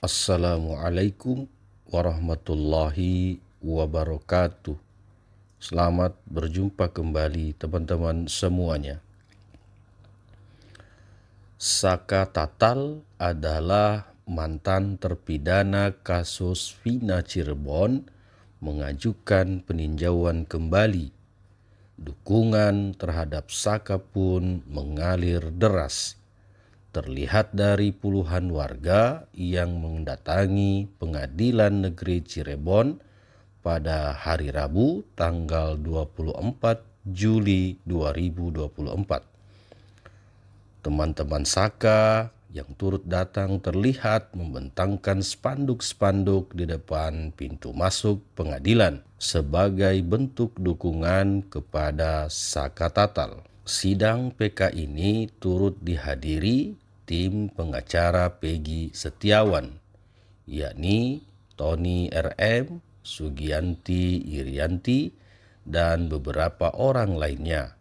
Assalamualaikum warahmatullahi wabarakatuh. Selamat berjumpa kembali teman-teman semuanya. Saka Tatal adalah mantan terpidana kasus Vina Cirebon mengajukan peninjauan kembali. Dukungan terhadap Saka pun mengalir deras. Terlihat dari puluhan warga yang mendatangi Pengadilan Negeri Cirebon pada hari Rabu tanggal 24 Juli 2024. Teman-teman Saka yang turut datang terlihat membentangkan spanduk-spanduk di depan pintu masuk pengadilan sebagai bentuk dukungan kepada Saka Tatal. Sidang PK ini turut dihadiri tim pengacara Peggy Setiawan, yakni Tony RM, Sugianti Irianti, dan beberapa orang lainnya.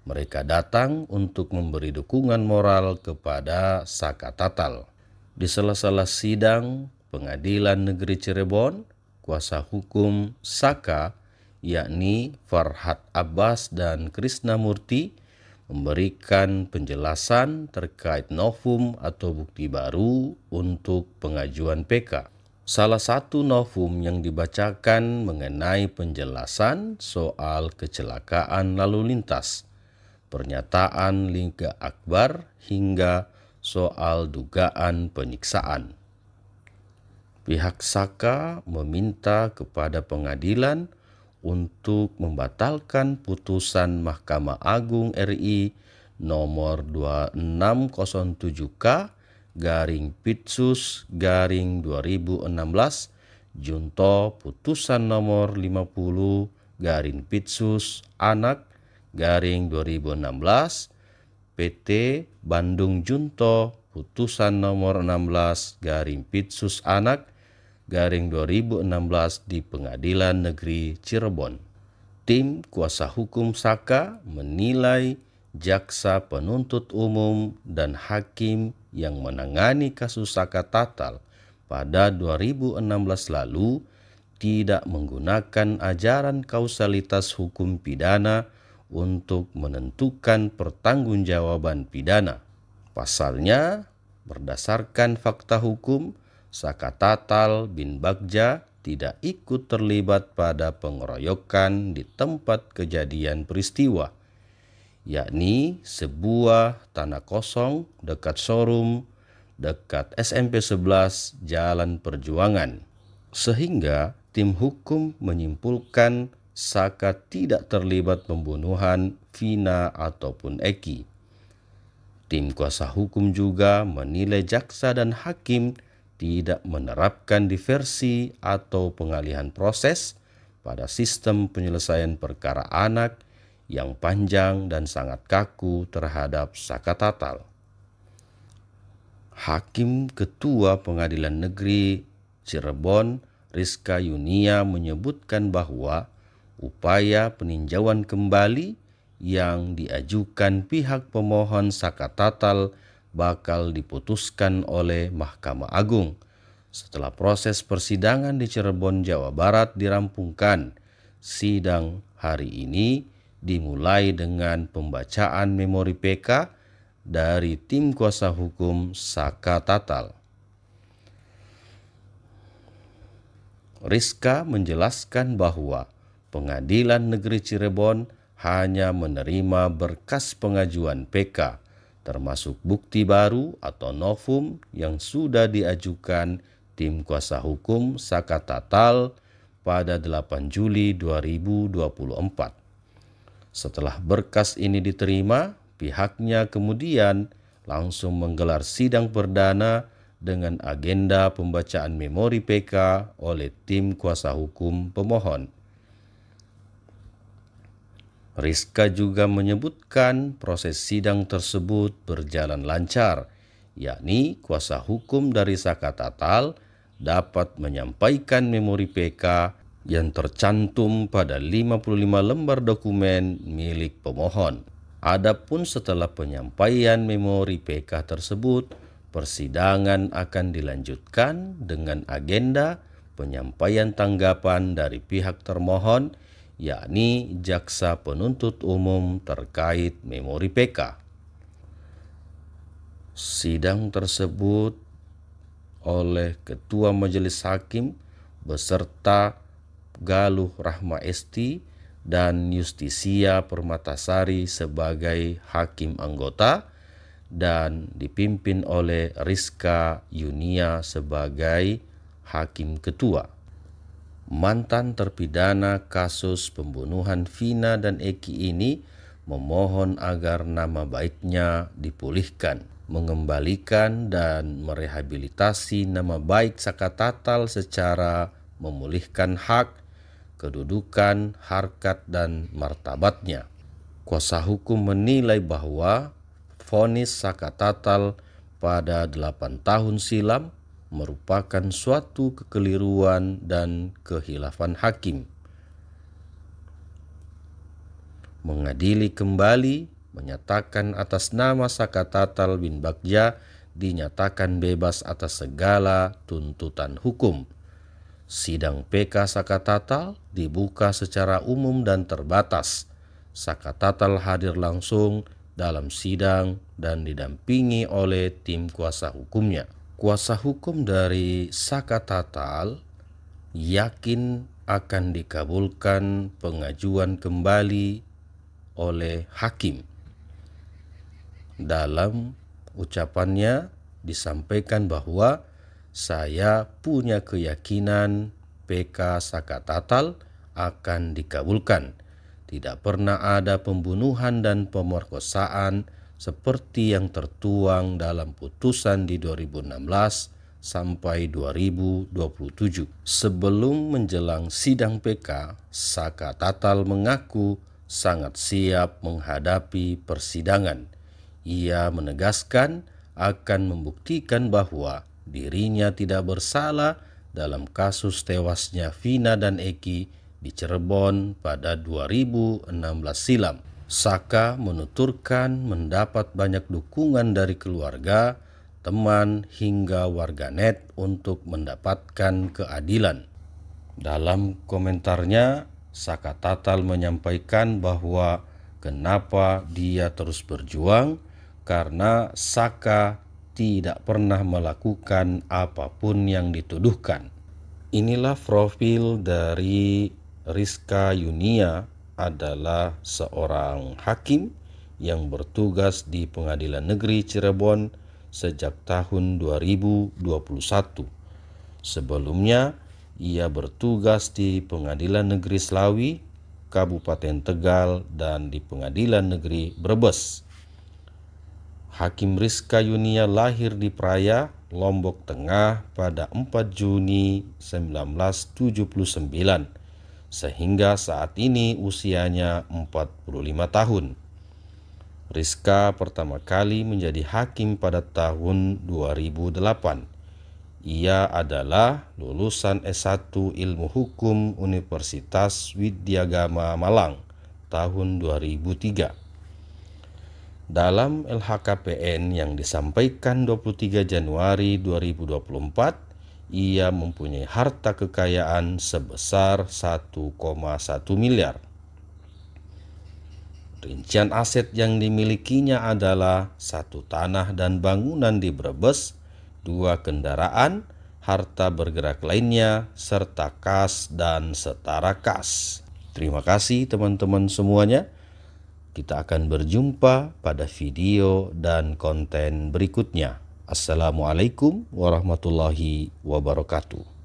Mereka datang untuk memberi dukungan moral kepada Saka Tatal. Di sela-sela sidang Pengadilan Negeri Cirebon, kuasa hukum Saka, yakni Farhad Abbas dan Krisnamurti, memberikan penjelasan terkait novum atau bukti baru untuk pengajuan PK. Salah satu novum yang dibacakan mengenai penjelasan soal kecelakaan lalu lintas, pernyataan Liga Akbar, hingga soal dugaan penyiksaan. Pihak Saka meminta kepada pengadilan untuk membatalkan putusan Mahkamah Agung RI nomor 2607K/Pitsus/2016 junto putusan nomor 50/Pitsus Anak/2016 PT Bandung Junto putusan nomor 16/Pitsus Anak/2016 di Pengadilan Negeri Cirebon. Tim kuasa hukum Saka menilai jaksa penuntut umum dan hakim yang menangani kasus Saka Tatal pada 2016 lalu tidak menggunakan ajaran kausalitas hukum pidana untuk menentukan pertanggungjawaban pidana. Pasalnya, berdasarkan fakta hukum, Saka Tatal bin Bagja tidak ikut terlibat pada pengeroyokan di tempat kejadian peristiwa, yakni sebuah tanah kosong dekat showroom dekat SMP 11 Jalan Perjuangan. Sehingga tim hukum menyimpulkan Saka tidak terlibat pembunuhan Vina ataupun Eki. Tim kuasa hukum juga menilai jaksa dan hakim tidak menerapkan diversi atau pengalihan proses pada sistem penyelesaian perkara anak yang panjang dan sangat kaku terhadap Saka Tatal. Hakim Ketua Pengadilan Negeri Cirebon, Rizka Yunia, menyebutkan bahwa upaya peninjauan kembali yang diajukan pihak pemohon Saka Tatal bakal diputuskan oleh Mahkamah Agung setelah proses persidangan di Cirebon, Jawa Barat dirampungkan. Sidang hari ini dimulai dengan pembacaan memori PK dari tim kuasa hukum Saka Tatal. Rizka menjelaskan bahwa Pengadilan Negeri Cirebon hanya menerima berkas pengajuan PK, termasuk bukti baru atau novum yang sudah diajukan tim kuasa hukum Saka Tatal pada 8 Juli 2024. Setelah berkas ini diterima, pihaknya kemudian langsung menggelar sidang perdana dengan agenda pembacaan memori PK oleh tim kuasa hukum pemohon. Rizka juga menyebutkan proses sidang tersebut berjalan lancar, yakni kuasa hukum dari Saka Tatal dapat menyampaikan memori PK yang tercantum pada 55 lembar dokumen milik pemohon. Adapun setelah penyampaian memori PK tersebut, Persidangan akan dilanjutkan dengan agenda penyampaian tanggapan dari pihak termohon, yakni jaksa penuntut umum terkait memori PK. Sidang tersebut oleh Ketua Majelis Hakim beserta Galuh Rahma Esti dan Justisia Permatasari sebagai hakim anggota dan dipimpin oleh Rizka Yunia sebagai hakim ketua. Mantan terpidana kasus pembunuhan Vina dan Eki ini memohon agar nama baiknya dipulihkan, mengembalikan dan merehabilitasi nama baik Saka Tatal secara memulihkan hak, kedudukan, harkat, dan martabatnya. Kuasa hukum menilai bahwa vonis Saka Tatal pada 8 tahun silam merupakan suatu kekeliruan dan kehilafan hakim. Mengadili kembali menyatakan atas nama Saka Tatal bin Bagja dinyatakan bebas atas segala tuntutan hukum. Sidang PK Saka Tatal dibuka secara umum dan terbatas. Saka Tatal hadir langsung dalam sidang dan didampingi oleh tim kuasa hukumnya. Kuasa hukum dari Saka Tatal yakin akan dikabulkan pengajuan kembali oleh hakim. Dalam ucapannya disampaikan bahwa saya punya keyakinan PK Saka Tatal akan dikabulkan. Tidak pernah ada pembunuhan dan pemerkosaan seperti yang tertuang dalam putusan di 2016 sampai 2027. Sebelum menjelang sidang PK, Saka Tatal mengaku sangat siap menghadapi persidangan. Ia menegaskan akan membuktikan bahwa dirinya tidak bersalah dalam kasus tewasnya Vina dan Eki di Cirebon pada 2016 silam. Saka menuturkan mendapat banyak dukungan dari keluarga, teman, hingga warganet untuk mendapatkan keadilan. Dalam komentarnya, Saka Tatal menyampaikan bahwa kenapa dia terus berjuang karena Saka tidak pernah melakukan apapun yang dituduhkan. Inilah profil dari Rizka Yunia, adalah seorang hakim yang bertugas di Pengadilan Negeri Cirebon sejak tahun 2021. Sebelumnya, ia bertugas di Pengadilan Negeri Slawi, Kabupaten Tegal, dan di Pengadilan Negeri Brebes. Hakim Rizka Yunia lahir di Praia, Lombok Tengah pada 4 Juni 1979, sehingga saat ini usianya 45 tahun. Rizka pertama kali menjadi hakim pada tahun 2008. Ia adalah lulusan S1 Ilmu Hukum Universitas Widyagama Malang tahun 2003. Dalam LHKPN yang disampaikan 23 Januari 2024, ia mempunyai harta kekayaan sebesar 1,1 miliar. Rincian aset yang dimilikinya adalah 1 tanah dan bangunan di Brebes, 2 kendaraan, harta bergerak lainnya, serta kas dan setara kas. Terima kasih teman-teman semuanya. Kita akan berjumpa pada video dan konten berikutnya. Assalamualaikum warahmatullahi wabarakatuh.